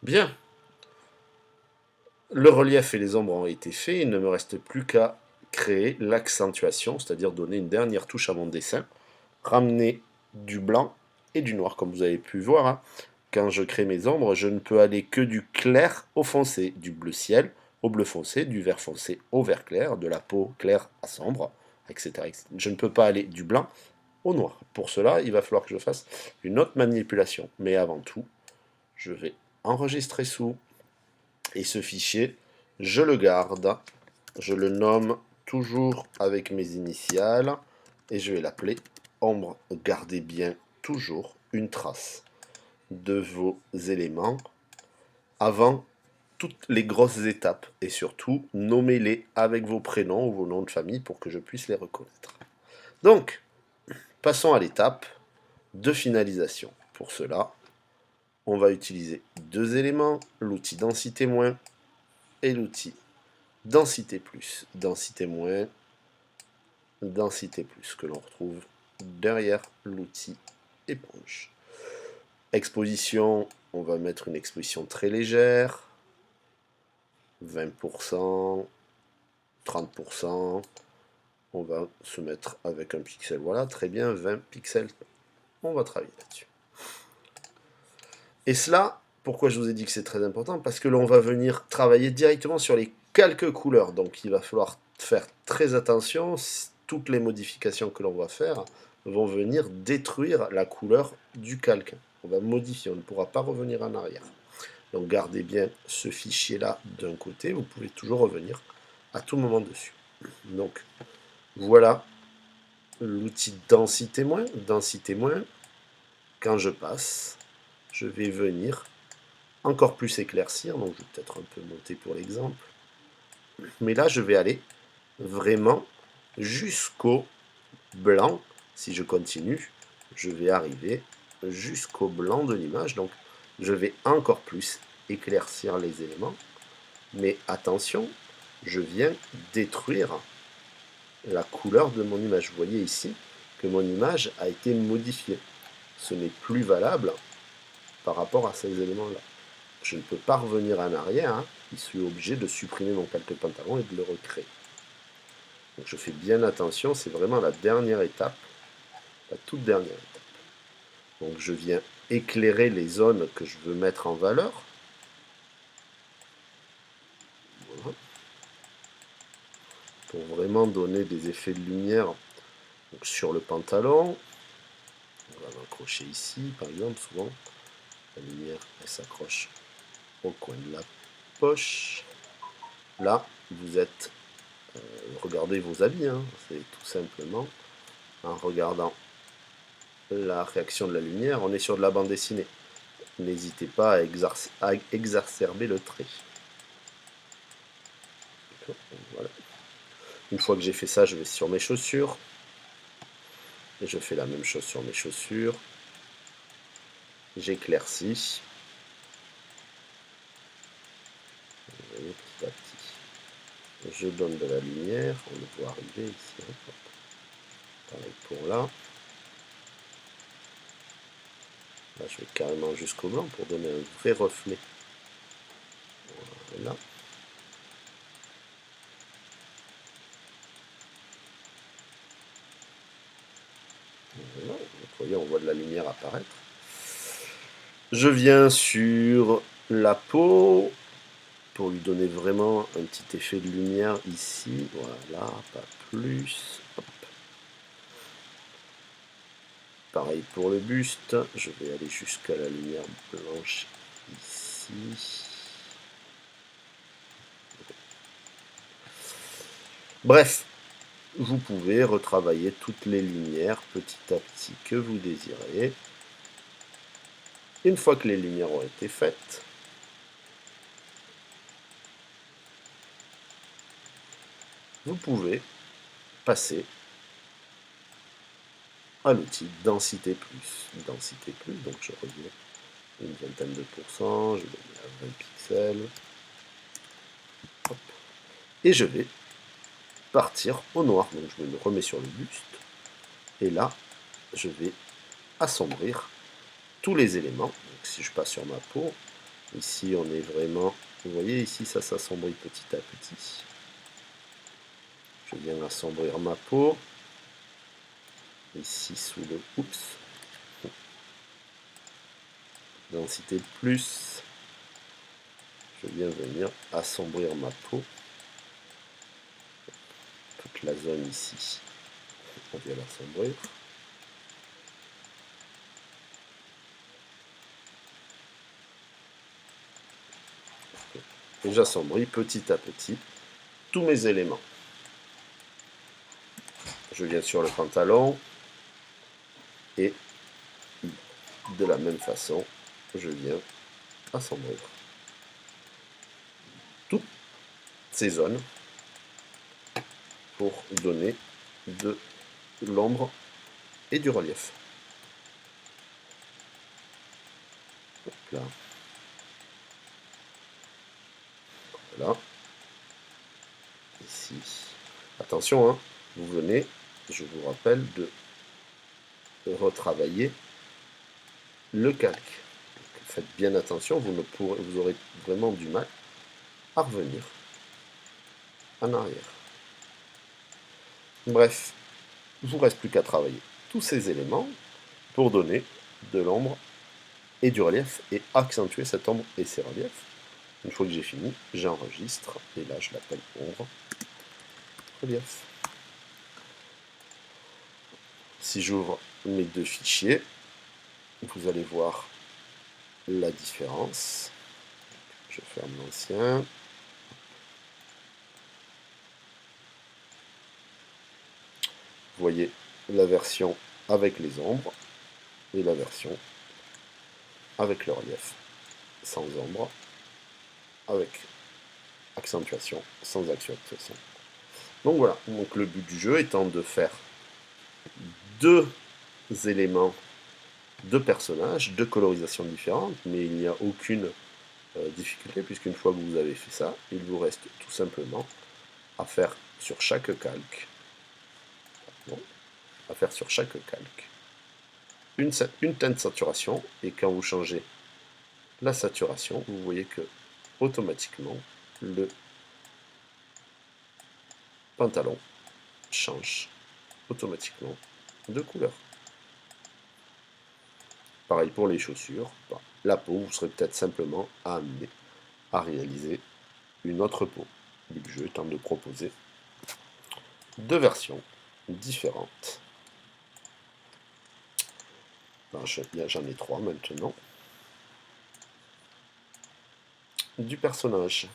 Bien, le relief et les ombres ont été faits, il ne me reste plus qu'à créer l'accentuation, c'est-à-dire donner une dernière touche à mon dessin, ramener du blanc et du noir, comme vous avez pu voir, hein. Quand je crée mes ombres, je ne peux aller que du clair au foncé, du bleu ciel au bleu foncé, du vert foncé au vert clair, de la peau claire à sombre, etc. Je ne peux pas aller du blanc au noir. Pour cela, il va falloir que je fasse une autre manipulation. Mais avant tout, je vais enregistrer sous, et ce fichier, je le garde, je le nomme toujours avec mes initiales, et je vais l'appeler ombre. Gardez bien toujours une trace de vos éléments avant toutes les grosses étapes, et surtout, nommez-les avec vos prénoms ou vos noms de famille pour que je puisse les reconnaître. Donc, passons à l'étape de finalisation. Pour cela, on va utiliser deux éléments, l'outil densité moins et l'outil densité plus. Densité moins, densité plus, que l'on retrouve derrière l'outil éponge. Exposition, on va mettre une exposition très légère, 20%, 30%. On va se mettre avec un pixel, voilà, très bien, 20 pixels. On va travailler là-dessus. Et cela, pourquoi je vous ai dit que c'est très important? Parce que l'on va venir travailler directement sur les quelques couleurs. Donc il va falloir faire très attention. Toutes les modifications que l'on va faire vont venir détruire la couleur du calque. On va modifier, on ne pourra pas revenir en arrière. Donc gardez bien ce fichier-là d'un côté. Vous pouvez toujours revenir à tout moment dessus. Donc voilà l'outil densité moins. Densité moins, quand je passe, je vais venir encore plus éclaircir, donc je vais peut-être un peu monter pour l'exemple. Mais là, je vais aller vraiment jusqu'au blanc. Si je continue, je vais arriver jusqu'au blanc de l'image. Donc, je vais encore plus éclaircir les éléments. Mais attention, je viens détruire la couleur de mon image. Vous voyez ici que mon image a été modifiée. Ce n'est plus valable par rapport à ces éléments-là. Je ne peux pas revenir en arrière, hein. Je suis obligé de supprimer mon calque pantalon et de le recréer. Donc je fais bien attention, c'est vraiment la dernière étape, la toute dernière étape. Donc je viens éclairer les zones que je veux mettre en valeur. Voilà. Pour vraiment donner des effets de lumière. Donc sur le pantalon, on va l'accrocher ici, par exemple, souvent, la lumière, elle s'accroche au coin de la poche. Là, vous êtes, regardez vos habits, hein. C'est tout simplement en regardant la réaction de la lumière, on est sur de la bande dessinée. N'hésitez pas à exacerber le trait. Voilà. Une fois que j'ai fait ça, je vais sur mes chaussures. Et je fais la même chose sur mes chaussures. J'éclaircis. Vous voyez, petit à petit. Je donne de la lumière. On le voit arriver ici. Pareil pour là. Là, je vais carrément jusqu'au blanc pour donner un vrai reflet. Voilà. Voilà. Vous voyez, on voit de la lumière apparaître. Je viens sur la peau pour lui donner vraiment un petit effet de lumière ici. Voilà, pas plus. Hop. Pareil pour le buste. Je vais aller jusqu'à la lumière blanche ici. Bref, vous pouvez retravailler toutes les lumières petit à petit que vous désirez. Une fois que les lumières ont été faites, vous pouvez passer à l'outil densité plus. Densité plus, donc je reviens une vingtaine de pourcents, je le mets à 20 pixels. Hop. Et je vais partir au noir. Donc je me le remets sur le buste. Et là, je vais assombrir tous les éléments. Donc si je passe sur ma peau, Ici, on est vraiment... Vous voyez, ici, ça s'assombrit petit à petit. Je viens assombrir ma peau. Ici, sous le... Oups. Densité plus. Je viens venir assombrir ma peau. Toute la zone ici. On vient l'assombrir. Et j'assombris petit à petit tous mes éléments. Je viens sur le pantalon et de la même façon, je viens assombrir toutes ces zones pour donner de l'ombre et du relief. Hop là. Voilà. Ici. Attention, hein, vous venez, je vous rappelle, de retravailler le calque. Donc, faites bien attention, vous aurez vraiment du mal à revenir en arrière. Bref, il ne vous reste plus qu'à travailler tous ces éléments pour donner de l'ombre et du relief et accentuer cette ombre et ces reliefs. Une fois que j'ai fini, j'enregistre et là je l'appelle ombre, relief. Si j'ouvre mes deux fichiers, vous allez voir la différence. Je ferme l'ancien. Vous voyez la version avec les ombres et la version avec le relief, sans ombre, avec accentuation, sans accentuation. Donc voilà, donc le but du jeu étant de faire deux éléments, deux personnages, deux colorisations différentes, mais il n'y a aucune difficulté, puisqu'une fois que vous avez fait ça, il vous reste tout simplement à faire sur chaque calque, une teinte saturation, et quand vous changez la saturation, vous voyez que automatiquement le pantalon change automatiquement de couleur. Pareil pour les chaussures. La peau, vous serez peut-être simplement amené à réaliser une autre peau. Le but du jeu étant de proposer deux versions différentes. J'en ai trois maintenant. Du personnage.